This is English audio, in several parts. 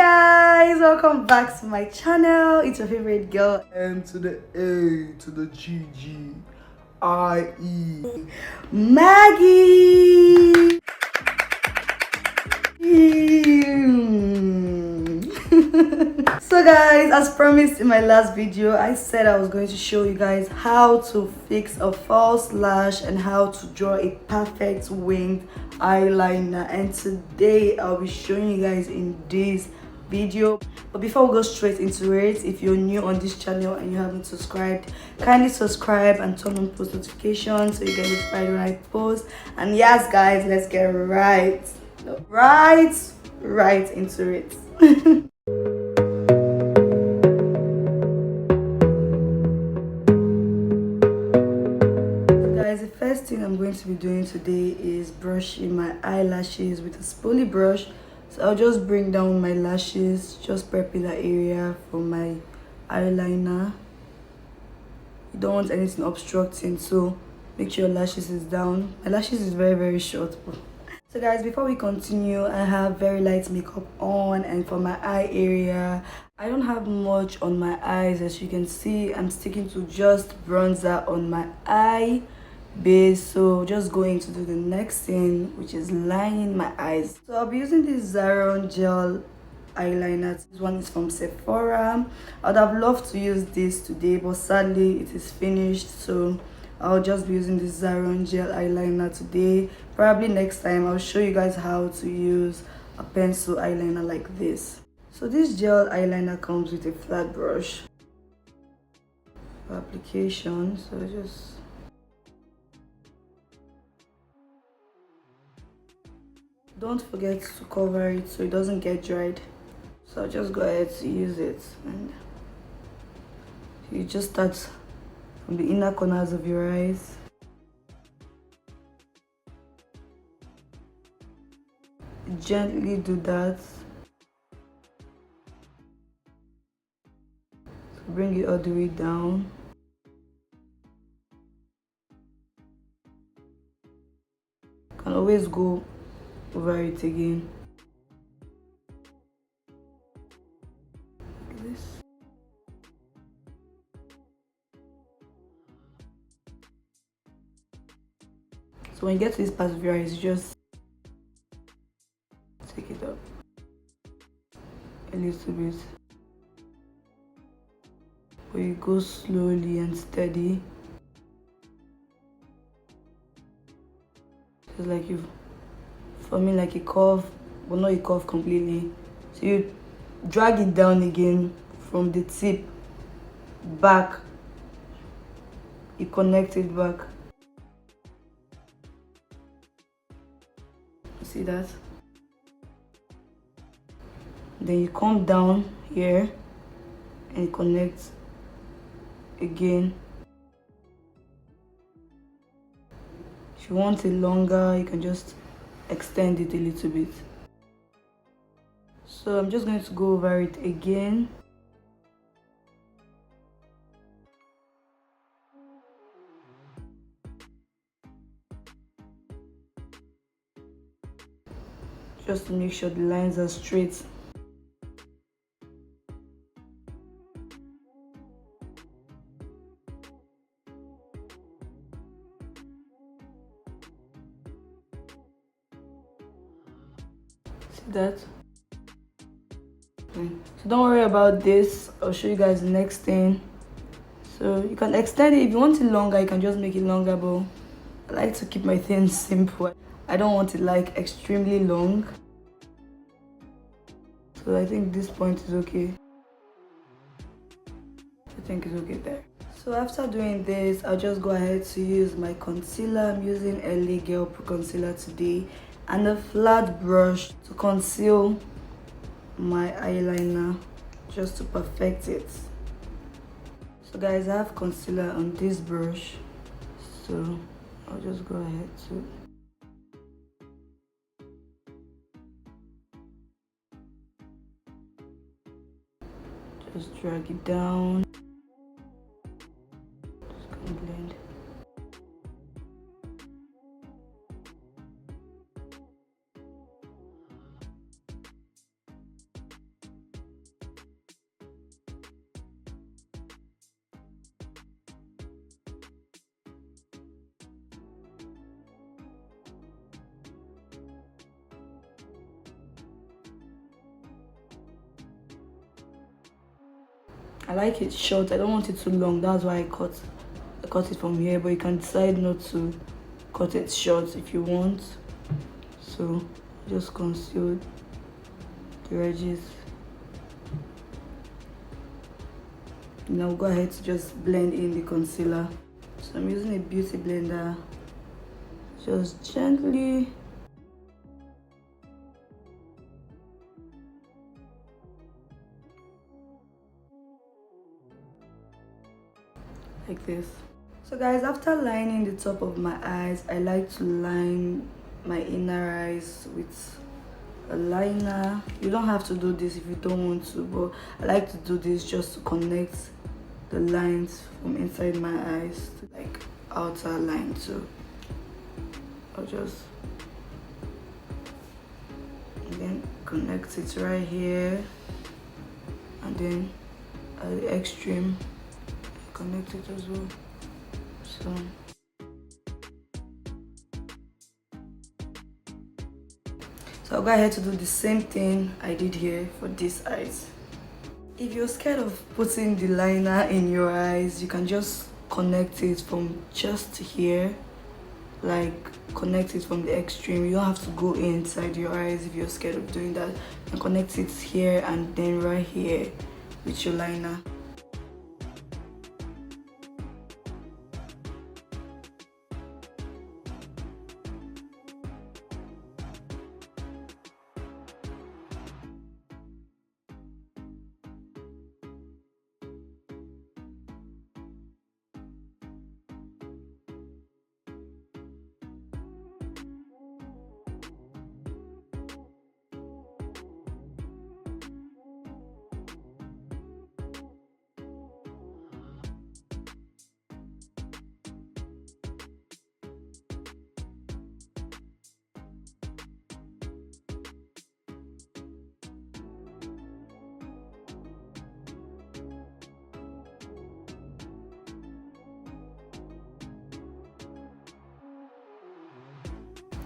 Guys, welcome back to my channel. It's your favorite girl, M to the A to the GG IE Maggie. So guys, as promised in my last video, I said I was going to show you guys how to fix a false lash and how to draw a perfect winged eyeliner, and today I'll be showing you guys in this video. But before we go straight into it, if you're new on this channel and you haven't subscribed, kindly subscribe and turn on post notifications so you get notified when I post. And yes guys, let's get right into it. Guys, the first thing I'm going to be doing today is brushing my eyelashes with a spoolie brush. So I'll just bring down my lashes, just prepping that area for my eyeliner. You don't want anything obstructing, so make sure your lashes is down. My lashes is very short. So guys, before we continue, I have very light makeup on, and for my eye area, I don't have much on my eyes. As you can see, I'm sticking to just bronzer on my eye base. So just going to do the next thing, which is lining my eyes. So I'll be using this Zaron gel eyeliner. This one is from Sephora. I'd have loved to use this today, but sadly it is finished, so I'll just be using this Zaron gel eyeliner today. Probably next time I'll show you guys how to use a pencil eyeliner like this. So this gel eyeliner comes with a flat brush for application, so just don't forget to cover it so it doesn't get dried. So I'll just go ahead to use it, and you just start from the inner corners of your eyes. Gently do that. So bring it all the way down. You can always go over it again. Like this. So when you get to this part of your eyes, you just take it up a little bit, but you go slowly and steady. It's like you're forming like a curve, but not a curve completely. So you drag it down again from the tip back. You connect it back. See that? Then you come down here and connect again. If you want it longer, you can just extend it a little bit. So I'm just going to go over it again. Just to make sure the lines are straight. See that? Okay. So don't worry about this. I'll show you guys the next thing. So you can extend it. If you want it longer, you can just make it longer, but I like to keep my things simple. I don't want it like extremely long. So I think this point is okay. I think it's okay there. So after doing this, I'll just go ahead to use my concealer. I'm using LA Girl Pro Concealer today, and a flat brush to conceal my eyeliner, just to perfect it. So guys, I have concealer on this brush, so I'll just go ahead to just drag it down. Just gonna blend. I like it short. I don't want it too long. That's why I cut it from here, but you can decide not to cut it short if you want. So just conceal the edges. Now go ahead to just blend in the concealer. So I'm using a beauty blender. Just gently like this. So guys, after lining the top of my eyes, I like to line my inner eyes with a liner. You don't have to do this if you don't want to, but I like to do this just to connect the lines from inside my eyes to like outer line too. I'll just and then connect it right here, and then at the extreme connect it as well. So I'll go ahead to do the same thing I did here for these eyes. If you're scared of putting the liner in your eyes, you can just connect it from just here, like connect it from the extreme. You don't have to go inside your eyes if you're scared of doing that. You can connect it here and then right here with your liner.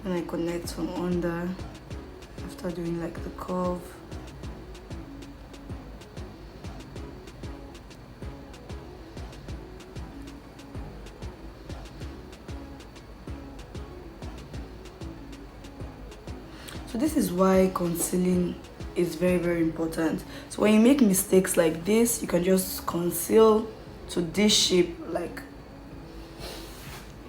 And I connect from under after doing like the curve. So this is why concealing is very important. So when you make mistakes like this, you can just conceal to this shape. Like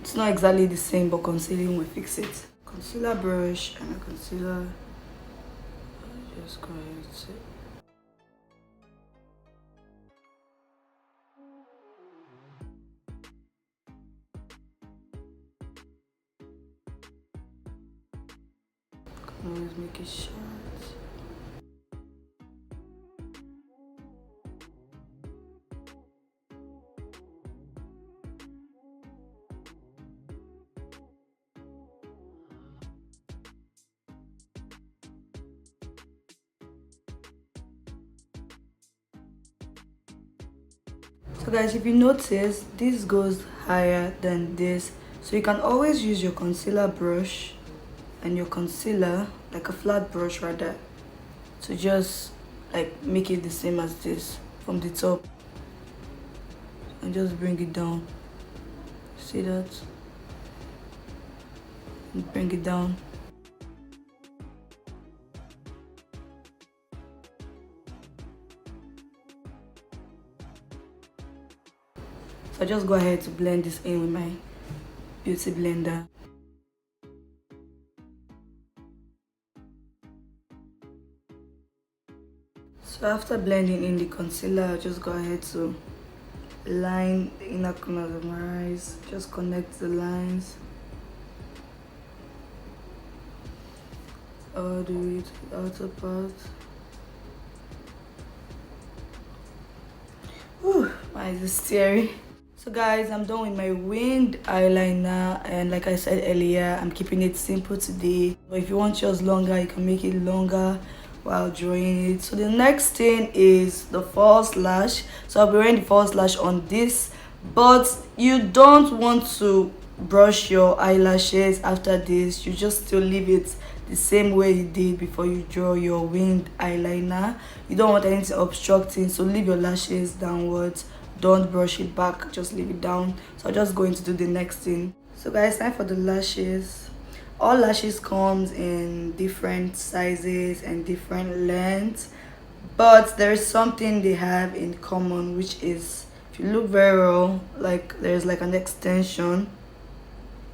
it's not exactly the same, but concealing will fix it. Concealer brush and a concealer. Just go ahead to always make it short. So guys, if you notice, this goes higher than this, so you can always use your concealer brush and your concealer, like a flat brush rather, to just like make it the same as this from the top and just bring it down. See that? And bring it down. So I just go ahead to blend this in with my beauty blender. So after blending in the concealer, I'll just go ahead to line the inner corners of my eyes. Just connect the lines all the way to the outer part. Whew, my eyes is teary. So guys, I'm done with my winged eyeliner, and like I said earlier, I'm keeping it simple today. But if you want yours longer, you can make it longer while drawing it. So the next thing is the false lash. So I'll be wearing the false lash on this, but you don't want to brush your eyelashes after this. You just still leave it the same way you did before you draw your winged eyeliner. You don't want anything obstructing, so leave your lashes downwards. Don't brush it back, just leave it down. So I'm just going to do the next thing. So guys, time for the lashes. All lashes comes in different sizes and different lengths, but there is something they have in common, which is, if you look very well, like there's like an extension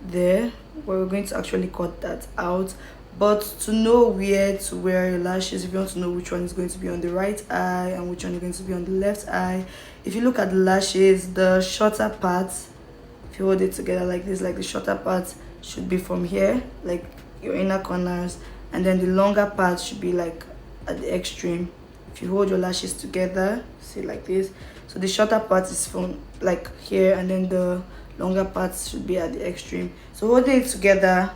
there where we're going to actually cut that out. But to know where to wear your lashes, if you want to know which one is going to be on the right eye and which one is going to be on the left eye, if you look at the lashes, the shorter parts, if you hold it together like this, like the shorter part should be from here, like your inner corners, and then the longer part should be like at the extreme. If you hold your lashes together, see, like this, so the shorter part is from like here, and then the longer parts should be at the extreme. So holding it together,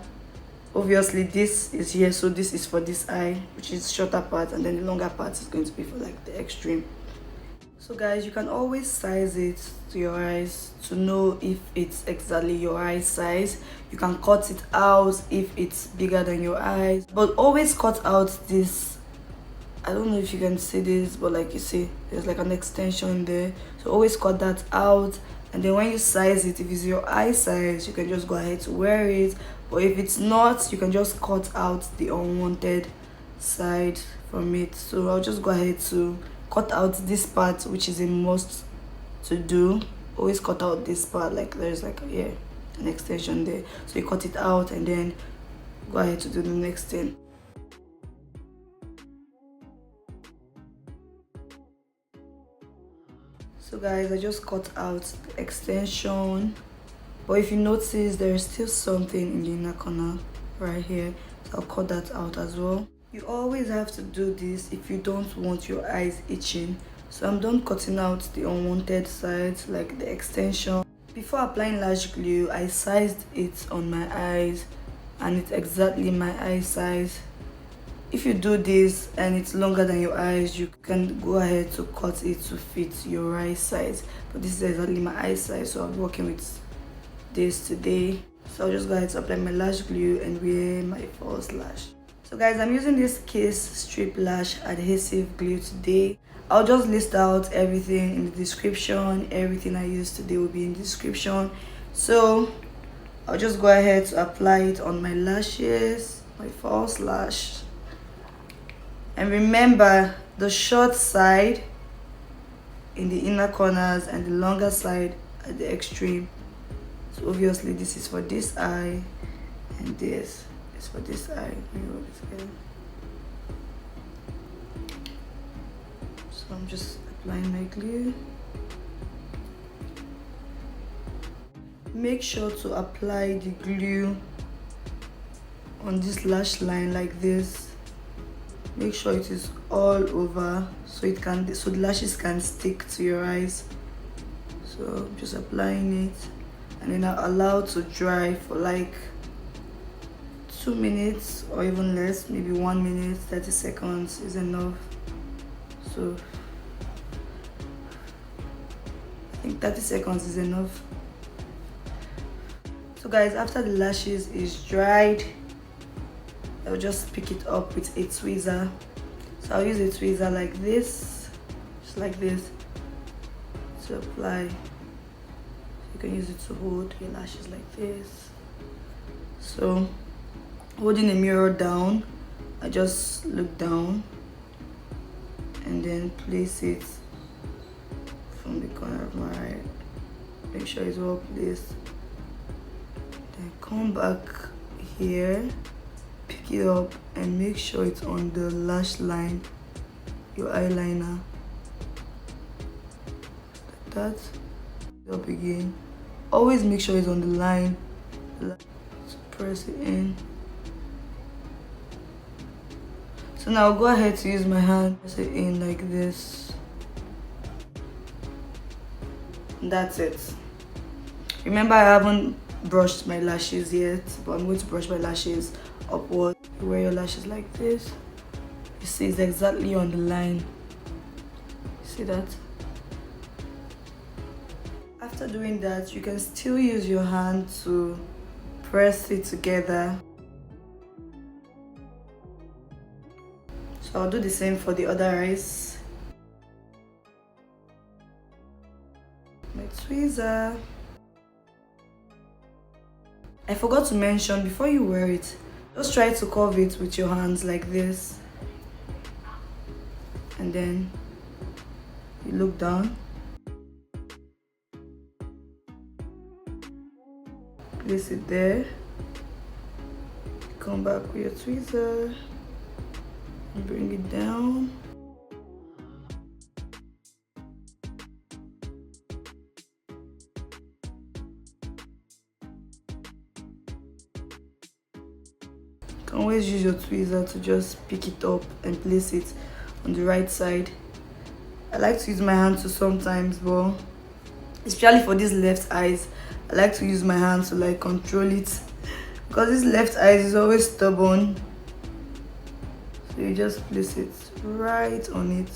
obviously this is here, so this is for this eye, which is shorter part, and then the longer part is going to be for like the extreme. So guys, you can always size it to your eyes to know if it's exactly your eye size. You can cut it out if it's bigger than your eyes, but always cut out this, I don't know if you can see this, but like you see, there's like an extension there, so always cut that out. And then when you size it, if it's your eye size, you can just go ahead to wear it, but if it's not, you can just cut out the unwanted side from it. So I'll just go ahead to cut out this part, which is a must to do. Always cut out this part, like there's like an extension there, so you cut it out and then go ahead to do the next thing. So guys, I just cut out the extension, but if you notice, there is still something in the inner corner right here, so I'll cut that out as well. You always have to do this if you don't want your eyes itching. So I'm done cutting out the unwanted sides, like the extension. Before applying lash glue, I sized it on my eyes, and it's exactly my eye size. If you do this and it's longer than your eyes, you can go ahead to cut it to fit your eye size, but this is exactly my eye size, so I'm working with this today. So I'll just go ahead to apply my lash glue and wear my false lash. So guys, I'm using this Kiss Strip Lash Adhesive glue today. I'll just list out everything in the description. Everything I used today will be in the description. So I'll just go ahead to apply it on my lashes, my false lash. And remember, the short side in the inner corners and the longer side at the extreme. So obviously this is for this eye and this is for this eye. So I'm just applying my glue. Make sure to apply the glue on this lash line like this. Make sure it is all over so the lashes can stick to your eyes. So I'm just applying it, and then I'll allow to dry for like 2 minutes or even less, maybe 1 minute. 30 seconds is enough. So I think 30 seconds is enough. So guys, after the lashes is dried, I'll just pick it up with a tweezer. So I'll use a tweezer like this, just like this, to apply. You can use it to hold your lashes like this. So holding the mirror down, I just look down and then place it from the corner of my eye. Make sure it's well placed. Then come back here, pick it up, and make sure it's on the lash line, your eyeliner, like that. Up again. Always make sure it's on the line. So press it in. So now I'll go ahead to use my hand, press it in like this. And that's it. Remember, I haven't brushed my lashes yet, but I'm going to brush my lashes upward. You wear your lashes like this. You see it's exactly on the line. See that? After doing that, you can still use your hand to press it together. So I'll do the same for the other eyes. My tweezer. I forgot to mention, before you wear it, just try to curve it with your hands like this. And then you look down. Place it there. Come back with your tweezer and bring it down. You can always use your tweezer to just pick it up and place it on the right side. I like to use my hand too sometimes, but especially for these left eyes, I like to use my hand to like control it, because this left eye is always stubborn. So you just place it right on it.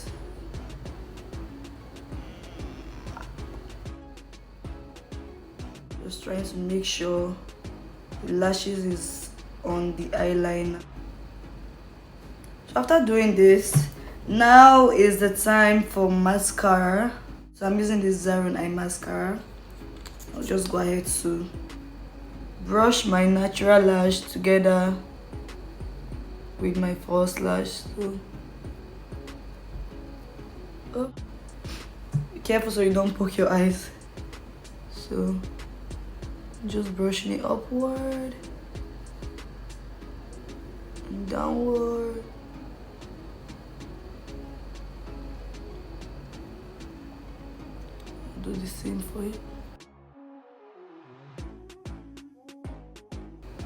Just trying to make sure the lashes is on the eyeliner. So after doing this, now is the time for mascara. So I'm using this Zaron eye mascara. I'll just go ahead to brush my natural lash together with my false lash. So, oh, be careful so you don't poke your eyes. So just brushing it upward and downward. I'll do the same for you.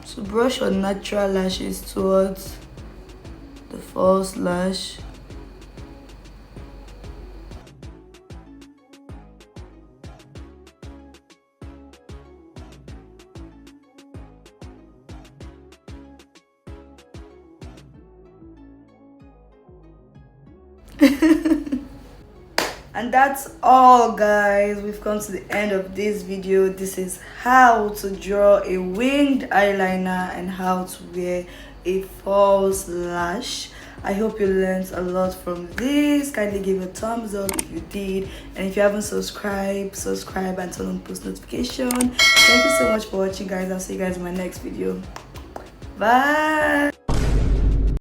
So brush your natural lashes towards the false lash. And that's all, guys. We've come to the end of this video. This is how to draw a winged eyeliner and how to wear a false lash. I hope you learned a lot from this. Kindly give a thumbs up if you did, and if you haven't subscribed, subscribe and turn on post notification. Thank you so much for watching, guys. I'll see you guys in my next video. Bye.